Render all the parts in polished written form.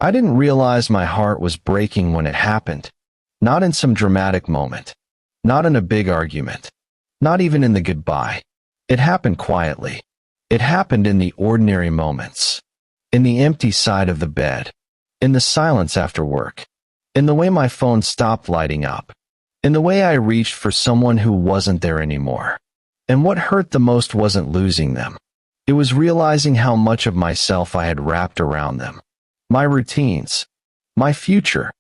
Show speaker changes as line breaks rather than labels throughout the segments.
I didn't realize my heart was breaking when it happened. Not in some dramatic moment. Not in a big argument. Not even in the goodbye. It happened quietly. It happened in the ordinary moments. In the empty side of the bed. In the silence after work. In the way my phone stopped lighting up. In the way I reached for someone who wasn't there anymore. And what hurt the most wasn't losing them. It was realizing how much of myself I had wrapped around them. My routines. My future.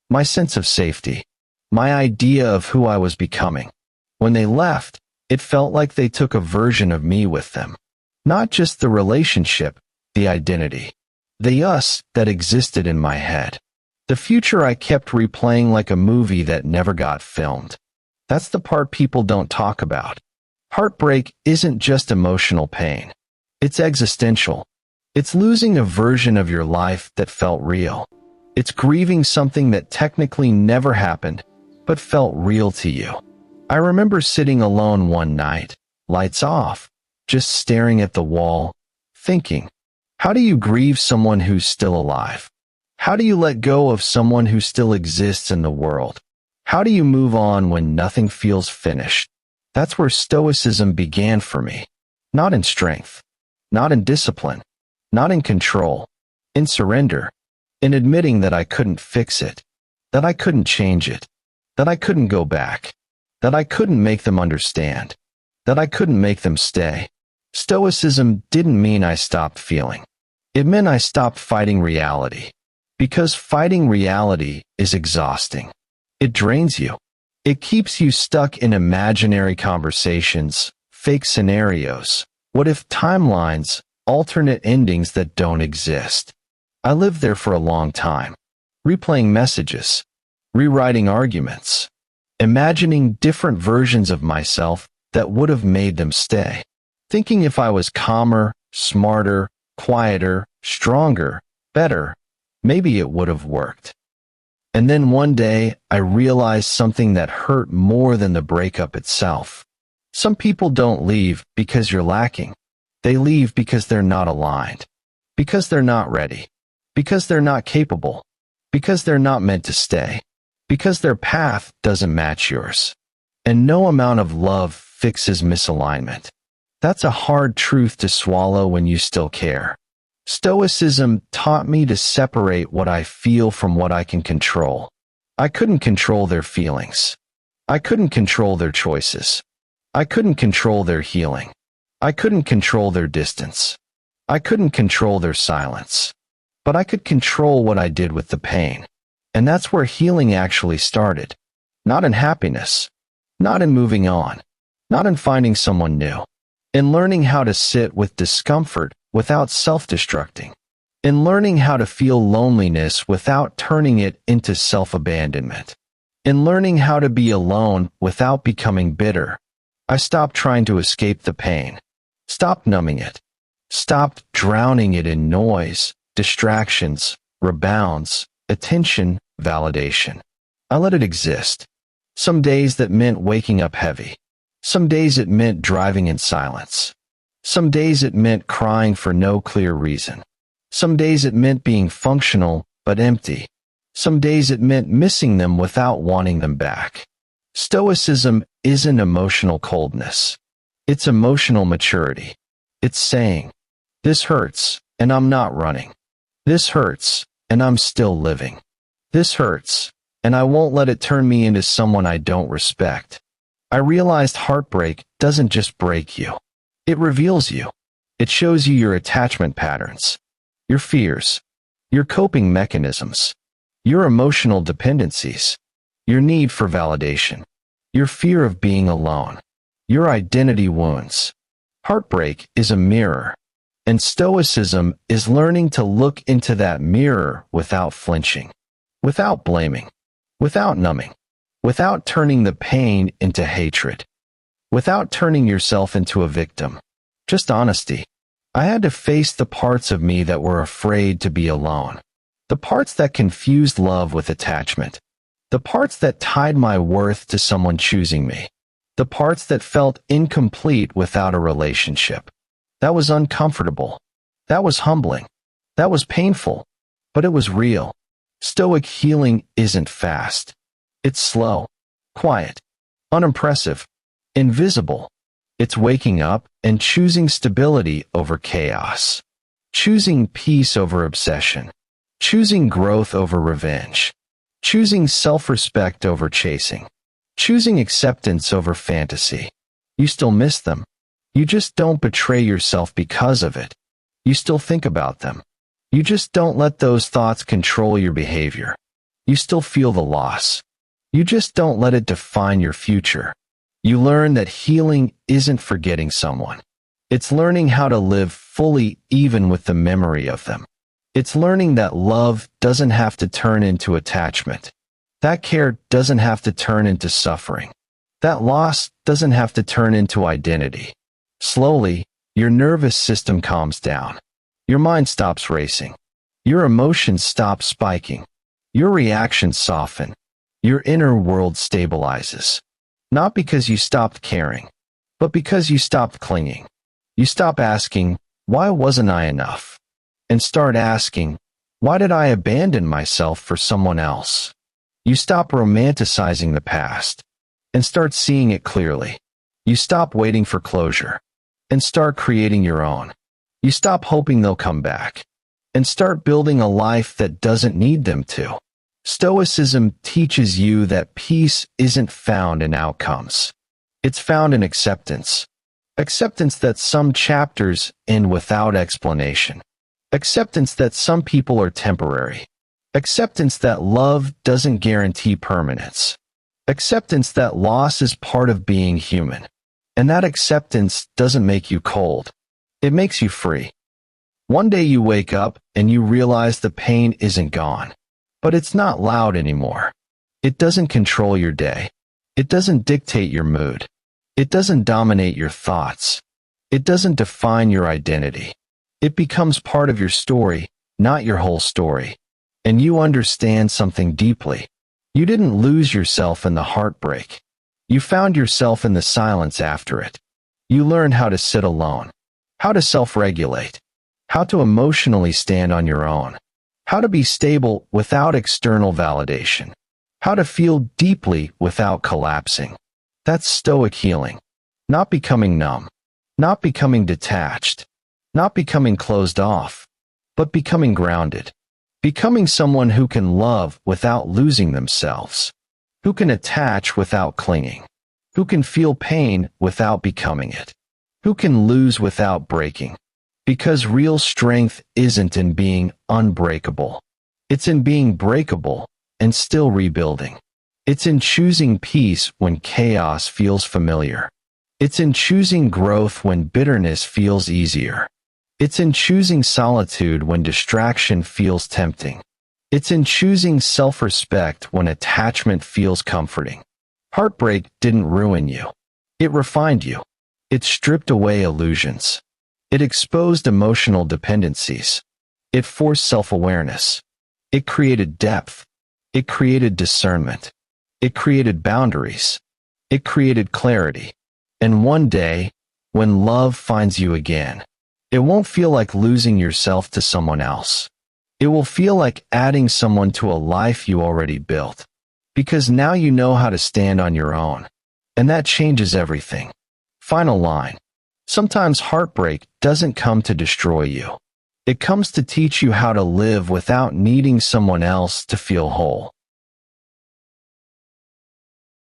My sense of safety. My idea of who I was becoming. When they left, it felt like they took a version of me with them. Not just the relationship, the identity. The us that existed in my head. The future I kept replaying like a movie that never got filmed. That's the part people don't talk about. Heartbreak isn't just emotional pain. It's existential. It's losing a version of your life that felt real. It's grieving something that technically never happened, but felt real to you. I remember sitting alone one night, lights off, just staring at the wall, thinking, how do you grieve someone who's still alive? How do you let go of someone who still exists in the world? How do you move on when nothing feels finished? That's where Stoicism began for me. Not in strength. Not in discipline. Not in control. In surrender. In admitting that I couldn't fix it. That I couldn't change it. That I couldn't go back. That I couldn't make them understand. That I couldn't make them stay. Stoicism didn't mean I stopped feeling. It meant I stopped fighting reality. Because fighting reality is exhausting. It drains you. It keeps you stuck in imaginary conversations, fake scenarios, what if timelines, alternate endings that don't exist. I lived there for a long time, replaying messages, rewriting arguments, imagining different versions of myself that would have made them stay, thinking if I was calmer, smarter, quieter, stronger, better, maybe it would have worked. And then one day, I realized something that hurt more than the breakup itself. Some people don't leave because you're lacking. They leave because they're not aligned. Because they're not ready. Because they're not capable. Because they're not meant to stay. Because their path doesn't match yours. And no amount of love fixes misalignment. That's a hard truth to swallow when you still care. Stoicism taught me to separate what I feel from what I can control. I couldn't control their feelings. I couldn't control their choices. I couldn't control their healing. I couldn't control their distance. I couldn't control their silence. But I could control what I did with the pain. And that's where healing actually started. Not in happiness. Not in moving on. Not in finding someone new. In learning how to sit with discomfort without self-destructing. In learning how to feel loneliness without turning it into self-abandonment. In learning how to be alone without becoming bitter. I stopped trying to escape the pain. Stopped numbing it. Stopped drowning it in noise, distractions, rebounds, attention, validation. I let it exist. Some days that meant waking up heavy. Some days it meant driving in silence. Some days it meant crying for no clear reason. Some days it meant being functional but empty. Some days it meant missing them without wanting them back. Stoicism isn't emotional coldness. It's emotional maturity. It's saying, this hurts, and I'm not running. This hurts, and I'm still living. This hurts, and I won't let it turn me into someone I don't respect. I realized heartbreak doesn't just break you. It reveals you. It shows you your attachment patterns, your fears, your coping mechanisms, your emotional dependencies, your need for validation, your fear of being alone, your identity wounds. Heartbreak is a mirror, and Stoicism is learning to look into that mirror without flinching, without blaming, without numbing, without turning the pain into hatred. Without turning yourself into a victim. Just honesty. I had to face the parts of me that were afraid to be alone. The parts that confused love with attachment. The parts that tied my worth to someone choosing me. The parts that felt incomplete without a relationship. That was uncomfortable. That was humbling. That was painful. but it was real. Stoic healing isn't fast. It's slow, quiet, unimpressive, invisible. It's waking up and choosing stability over chaos, choosing peace over obsession, choosing growth over revenge, choosing self-respect over chasing, choosing acceptance over fantasy. You still miss them. You just don't betray yourself because of it. You still think about them. You just don't let those thoughts control your behavior. You still feel the loss. You just don't let it define your future. You learn that healing isn't forgetting someone. It's learning how to live fully even with the memory of them. It's learning that love doesn't have to turn into attachment. That care doesn't have to turn into suffering. That loss doesn't have to turn into identity. Slowly, your nervous system calms down. Your mind stops racing. Your emotions stop spiking. Your reactions soften. Your inner world stabilizes. Not because you stopped caring, but because you stopped clinging. You stop asking, why wasn't I enough? And start asking, why did I abandon myself for someone else? You stop romanticizing the past and start seeing it clearly. You stop waiting for closure and start creating your own. You stop hoping they'll come back and start building a life that doesn't need them to. Stoicism teaches you that peace isn't found in outcomes. It's found in acceptance. Acceptance that some chapters end without explanation. Acceptance that some people are temporary. Acceptance that love doesn't guarantee permanence. Acceptance that loss is part of being human. And that acceptance doesn't make you cold. It makes you free. One day you wake up and you realize the pain isn't gone. But it's not loud anymore. It doesn't control your day. It doesn't dictate your mood. It doesn't dominate your thoughts. It doesn't define your identity. It becomes part of your story, not your whole story. And you understand something deeply. You didn't lose yourself in the heartbreak. You found yourself in the silence after it. You learned how to sit alone, how to self-regulate, how to emotionally stand on your own, how to be stable without external validation, how to feel deeply without collapsing. That's Stoic healing. Not becoming numb, not becoming detached, not becoming closed off, but becoming grounded. Becoming someone who can love without losing themselves, who can attach without clinging, who can feel pain without becoming it, who can lose without breaking. Because real strength isn't in being unbreakable. It's in being breakable and still rebuilding. It's in choosing peace when chaos feels familiar. It's in choosing growth when bitterness feels easier. It's in choosing solitude when distraction feels tempting. It's in choosing self-respect when attachment feels comforting. Heartbreak didn't ruin you. It refined you. It stripped away illusions. It exposed emotional dependencies. It forced self-awareness. It created depth. It created discernment. It created boundaries. It created clarity. And one day, when love finds you again, it won't feel like losing yourself to someone else. It will feel like adding someone to a life you already built. Because now you know how to stand on your own. And that changes everything. Final line. Sometimes heartbreak doesn't come to destroy you. It comes to teach you how to live without needing someone else to feel whole.